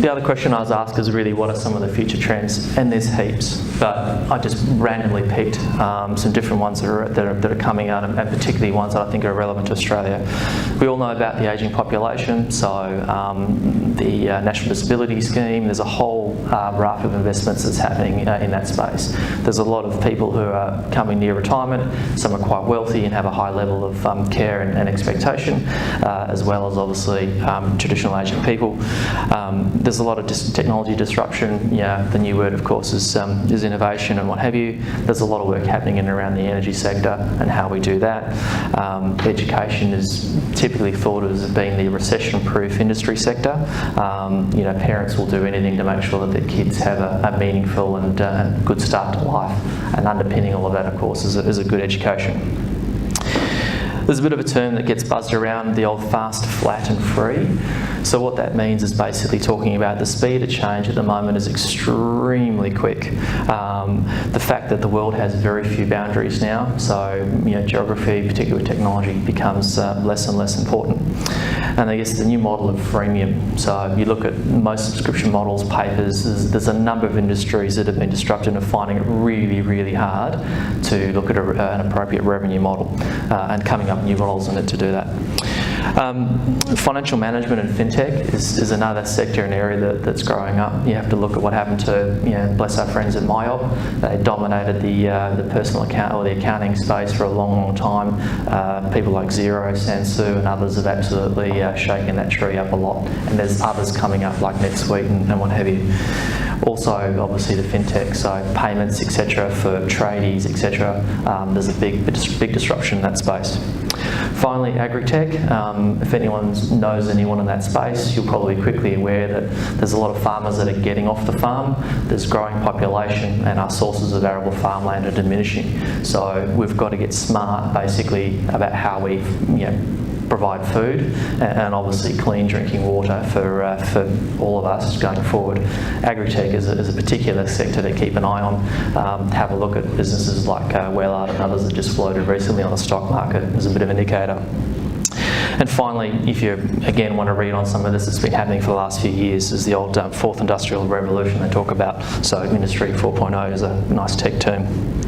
The other question I was asked is really what are some of the future trends, and there's heaps, but I just randomly picked some different ones that are coming out, and particularly ones that I think are relevant to Australia. We all know about the ageing population, so the National Disability Scheme, there's a whole raft of investments that's happening in that space. There's a lot of people who are coming near retirement, some are quite wealthy and have a high level of care and expectation, as well as obviously traditional ageing people. There's a lot of technology disruption. Yeah, the new word of course is innovation and what have you. There's a lot of work happening in and around the energy sector and how we do that. Education is typically thought of as being the recession-proof industry sector. You know, parents will do anything to make sure that their kids have a meaningful and good start to life, and underpinning all of that of course is a good education. There's a bit of a term that gets buzzed around, the old fast, flat and free. So what that means is basically talking about the speed of change at the moment is extremely quick. The fact that the world has very few boundaries now, so you know, geography, particularly technology, becomes less and less important. And I guess the new model of freemium. So you look at most subscription models, papers, there's a number of industries that have been disrupted and are finding it really, really hard to look at an appropriate revenue model and coming up new models in it to do that. Financial management and fintech is another sector and area that's growing up. You have to look at what happened to, you know, bless our friends at MYOB. They dominated the personal account or the accounting space for a long, long time. People like Xero, Sansu and others have absolutely shaken that tree up a lot. And there's others coming up like NetSuite and what have you. Also, obviously the fintech, so payments, etc., for tradies, etc. There's a big disruption in that space. Finally, agri-tech. If anyone knows anyone in that space, you're probably quickly aware that there's a lot of farmers that are getting off the farm. There's growing population, and our sources of arable farmland are diminishing. So we've got to get smart, basically, about how we, provide food and obviously clean drinking water for all of us going forward. Agri-tech is a particular sector to keep an eye on. Have a look at businesses like Wellard and others that just floated recently on the stock market as a bit of an indicator. And finally, if you again want to read on some of this that's been happening for the last few years, is the old fourth industrial revolution they talk about. So Industry 4.0 is a nice tech term.